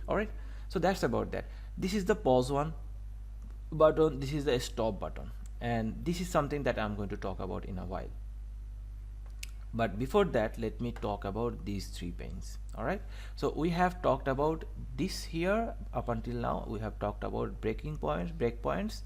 All right, so that's about that. This is the pause one button, this is the stop button, and this is something that I'm going to talk about in a while. But before that, let me talk about these three panes. All right, so we have talked about this here. Up until now we have talked about breakpoints,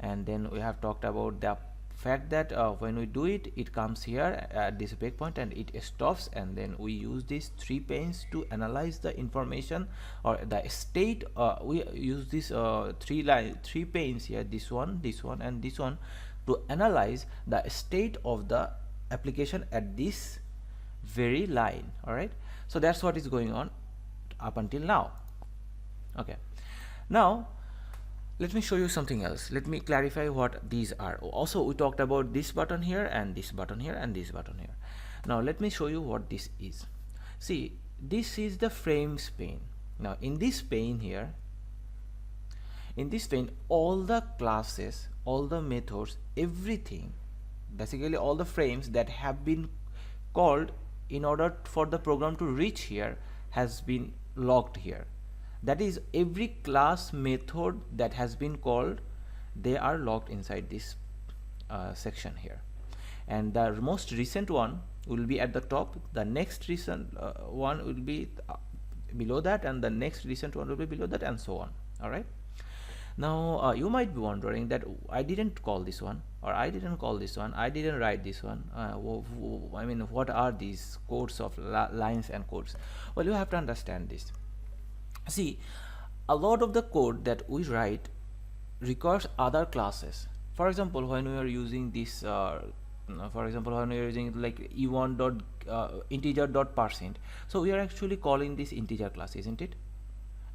and then we have talked about the fact that when we do it, it comes here at this breakpoint and it stops, and then we use these three panes to analyze the information or the state. We use these three panes here, this one, and this one, to analyze the state of the application at this very line. All right, so that's what is going on up until now. Okay, now let me show you something else. Let me clarify what these are. Also, we talked about this button here and this button here and this button here. Now let me show you what this is. See, this is the frames pane. Now in this pane here, in this pane, all the classes, all the methods, everything, basically all the frames that have been called in order for the program to reach here has been logged here. That is, every class method that has been called, they are logged inside this section here, and the most recent one will be at the top, the next recent one will be below that, and the next recent one will be below that, and so on. All right, now you might be wondering that I didn't call this one, or I didn't call this one, I didn't write this one. I mean, what are these codes of lines and codes? Well, you have to understand this. See, a lot of the code that we write requires other classes. For example, when we are using this for example, when we are using like e1 dot integer dot %, so we are actually calling this integer class, isn't it?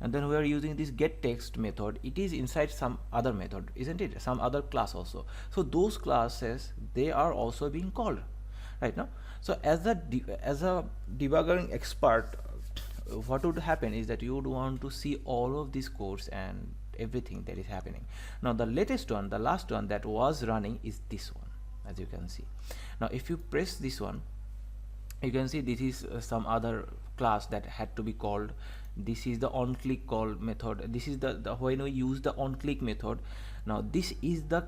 And then we are using this get text method, it is inside some other method, isn't it, some other class also. So those classes, they are also being called right now. So as a debugging expert, what would happen is that you would want to see all of these codes and everything that is happening. Now the latest one, the last one that was running is this one, as you can see. Now if you press this one, you can see this is some other class that had to be called. This is the on click call method. This is the when we use the on click method. Now this is the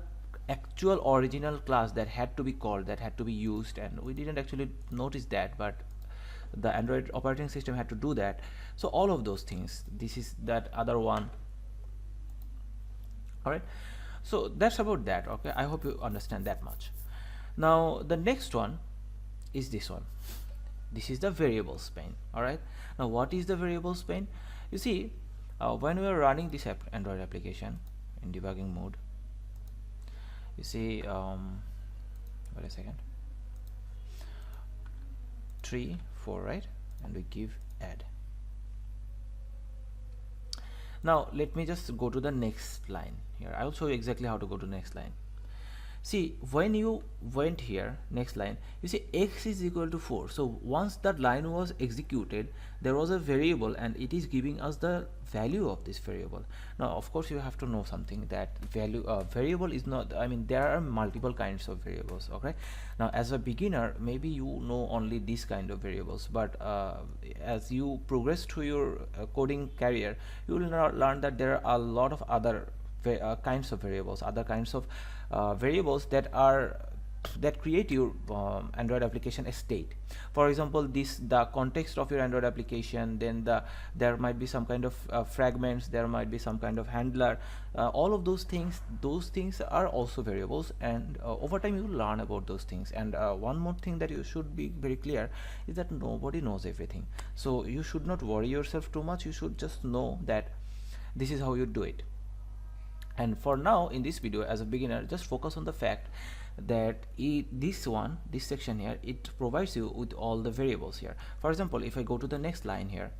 actual original class that had to be called, that had to be used, and we didn't actually notice that, but the Android operating system had to do that. So all of those things, this is that other one. All right, so that's about that. Okay, I hope you understand that much. Now the next one is this one. This is the variables pane. All right, now what is the variables pane? You see, when we are running this Android application in debugging mode, you see, wait a second, 3 4, right, and we give add. Now let me just go to the next line here. I will show you exactly how to go to next line. See, when you went here, next line, you see x is equal to 4. So once that line was executed, there was a variable and it is giving us the value of this variable. Now of course you have to know something, that variable is not, I mean, there are multiple kinds of variables. Okay, now as a beginner maybe you know only this kind of variables, but as you progress through your coding career, you will learn that there are a lot of other kinds of variables, other kinds of variables that create your Android application state. For example, the context of your Android application, then there might be some kind of fragments, there might be some kind of handler, all of those things are also variables, and over time you will learn about those things. And one more thing that you should be very clear is that nobody knows everything, so you should not worry yourself too much. You should just know that this is how you do it. And for now, in this video, as a beginner, just focus on the fact that this section here, it provides you with all the variables here. For example, if I go to the next line here,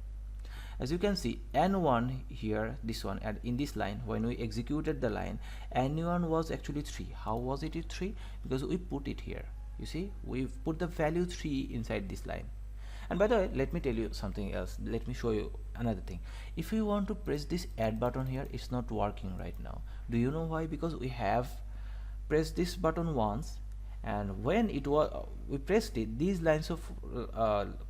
as you can see, n1 here, this one, and in this line, when we executed the line, n1 was actually 3. How was it 3? Because we put it here. You see, we've put the value 3 inside this line. And by the way, let me tell you something else. Let me show you another thing. If you want to press this add button here, it's not working right now. Do you know why? Because we have pressed this button once and when it was we pressed it, these lines of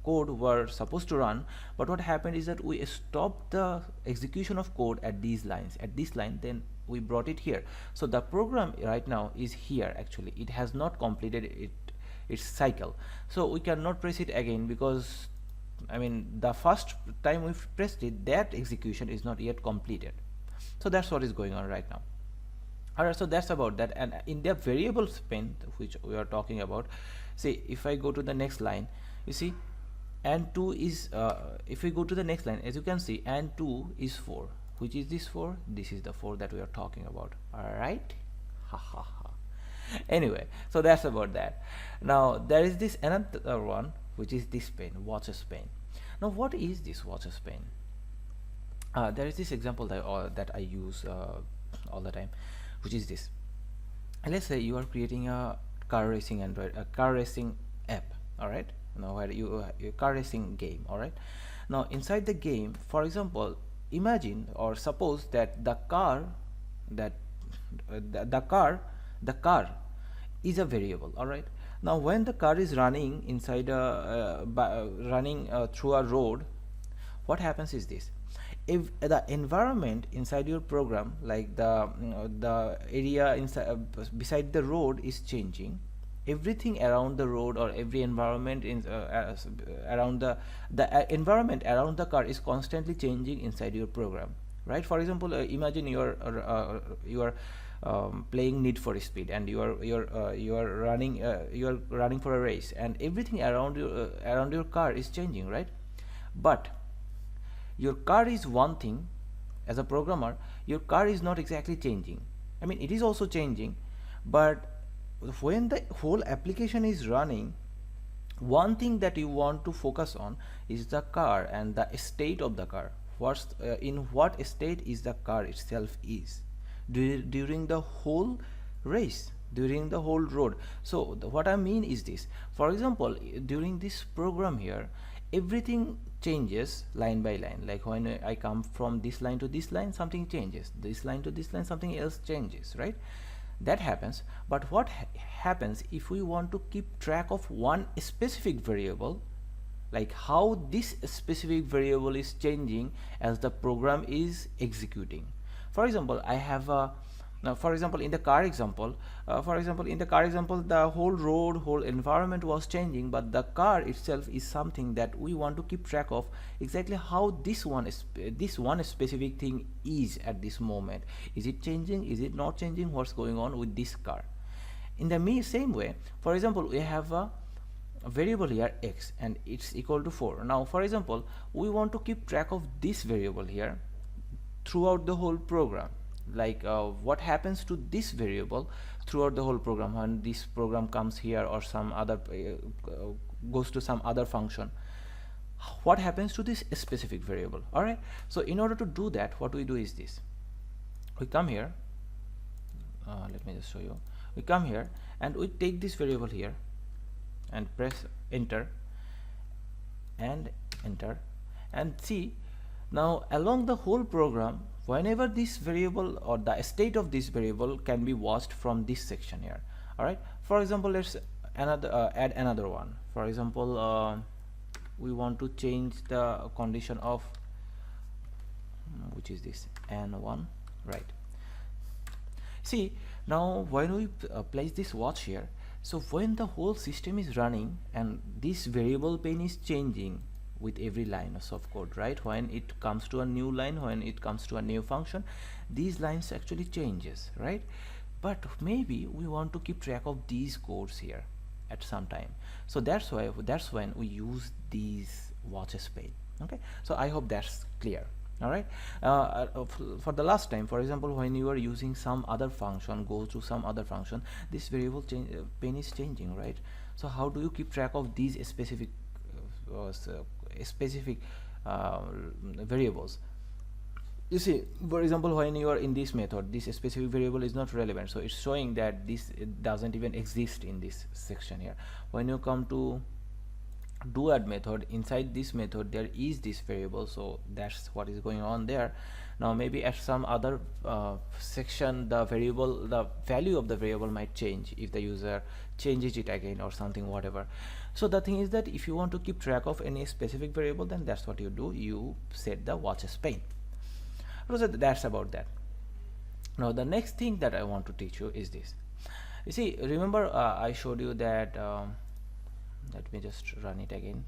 code were supposed to run, but what happened is that we stopped the execution of code at these lines, at this line, then we brought it here. So the program right now is here. Actually it has not completed its cycle, so we cannot press it again, because I mean the first time we pressed it, that execution is not yet completed. So that's what is going on right now. Alright, so that's about that. And in the variable span which we are talking about, see if I go to the next line, you see and 2 is if we go to the next line, as you can see, and 2 is 4. Which is this 4? This is the 4 that we are talking about. Alright, ha ha ha. Anyway, so that's about that. Now there is this another one, which is this pane, watches pane. Now what is this watches pane? There is this example that I use all the time, which is this. And let's say you are creating a car racing app, all right? Now where you car racing game, all right? Now inside the game, for example, imagine or suppose that the car is a variable, all right? Now when the car is running inside through a road, what happens is this. If the environment inside your program, like the area inside beside the road is changing, everything around the road or every environment in around the environment around the car is constantly changing inside your program, right? For example, imagine you are playing Need for Speed, and you are running for a race, and everything around your car is changing, right? But your car is one thing. As a programmer, your car is not exactly changing. I mean, it is also changing, but when the whole application is running, one thing that you want to focus on is the car and the state of the car. In what state is the car itself is during the whole race, during the whole road. So what I mean is this. For example, during this program here, everything changes line by line. Like when I come from this line to this line, something changes. This line to this line, something else changes, right? That happens. But what happens if we want to keep track of one specific variable, like how this specific variable is changing as the program is executing? For example, I have a now for example in the car example, the whole environment was changing, but the car itself is something that we want to keep track of, exactly how this one specific thing is at this moment. Is it changing? Is it not changing? What's going on with this car? In the same way, for example, we have a variable here x, and it's equal to 4. Now for example, we want to keep track of this variable here throughout the whole program. Like what happens to this variable throughout the whole program when this program comes here or some other goes to some other function. What happens to this specific variable? All right, so in order to do that, what we do is this. We come here, let me just show you. We come here and we take this variable here and press enter and enter, and see, now along the whole program, whenever this variable or the state of this variable can be watched from this section here. All right, for example, let's add another one. For example, we want to change the condition of which is this n1, right? See, now when we place this watch here, so when the whole system is running and this variable pane is changing with every line of code, right? When it comes to a new line, when it comes to a new function, these lines actually changes, right? But maybe we want to keep track of these codes here at some time, so that's when we use these watches pane. Okay, so I hope that's clear. All right, for the last time, for example, when you are using some other function, go to some other function, this variable pane is changing, right? So how do you keep track of these specific variables? You see, for example, when you are in this method, this specific variable is not relevant, so it's showing that it doesn't even exist in this section here. When you come to do add method. Inside this method there is this variable, so that's what is going on there. Now maybe at some other section the value of the variable might change if the user changes it again or something, whatever. So the thing is that if you want to keep track of any specific variable, then that's what you do, you set the watches pane. So that's about that. Now the next thing that I want to teach you is this. You see, remember I showed you that let me just run it again.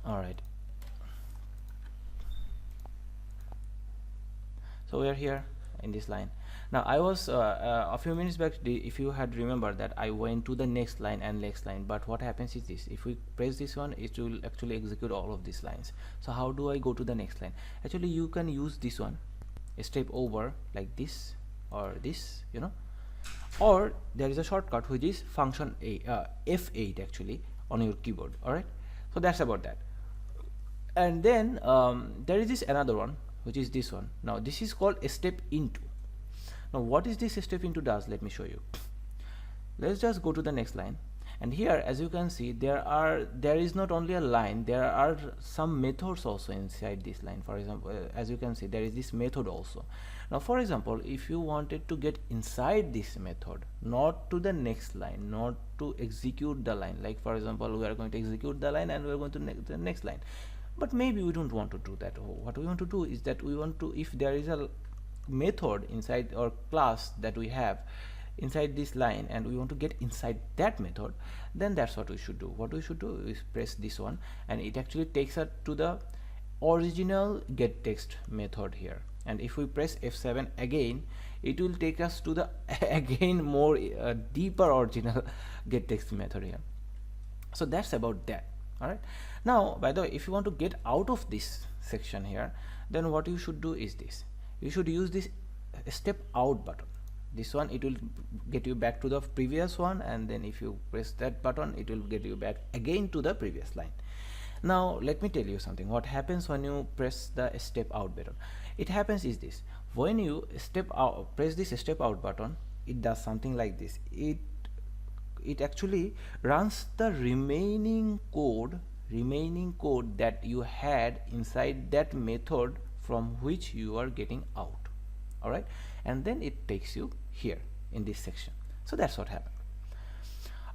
All right, so we are here in this line. Now I was a few minutes back, if you had remembered that I went to the next line and next line, but what happens is this: if we press this one, it will actually execute all of these lines. So how do I go to the next line? Actually you can use this one, a step over like this or this, you know, or there is a shortcut which is function F8 actually on your keyboard. All right, so that's about that. And then there is this another one, which is this one. Now this is called a step into. Now what is this step into does? Let me show you. Let's just go to the next line, and here as you can see there is not only a line, there are some methods also inside this line. For example, as you can see, there is this method also. Now for example, if you wanted to get inside this method, not to the next line, not to execute the line, like for example we are going to execute the line and we are going to the next line, but maybe we don't want to do that. What we want to do is that we want to, if there is a method inside our class that we have inside this line and we want to get inside that method, then that's what we should do. What we should do is press this one, and it actually takes us to the original get text method here. And if we press F7 again, it will take us to the again more deeper original get text method here. So that's about that. All right, now by the way, if you want to get out of this section here, then what you should do is this: you should use this step out button. This one, it will get you back to the previous one, and then if you press that button, it will get you back again to the previous line. Now let me tell you something. What happens when you press the step out button? It happens is this: when you step out, press this step out button, it does something like this. It actually runs the remaining code that you had inside that method from which you are getting out. All right, and then it takes you here in this section. So that's what happened.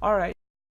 All right.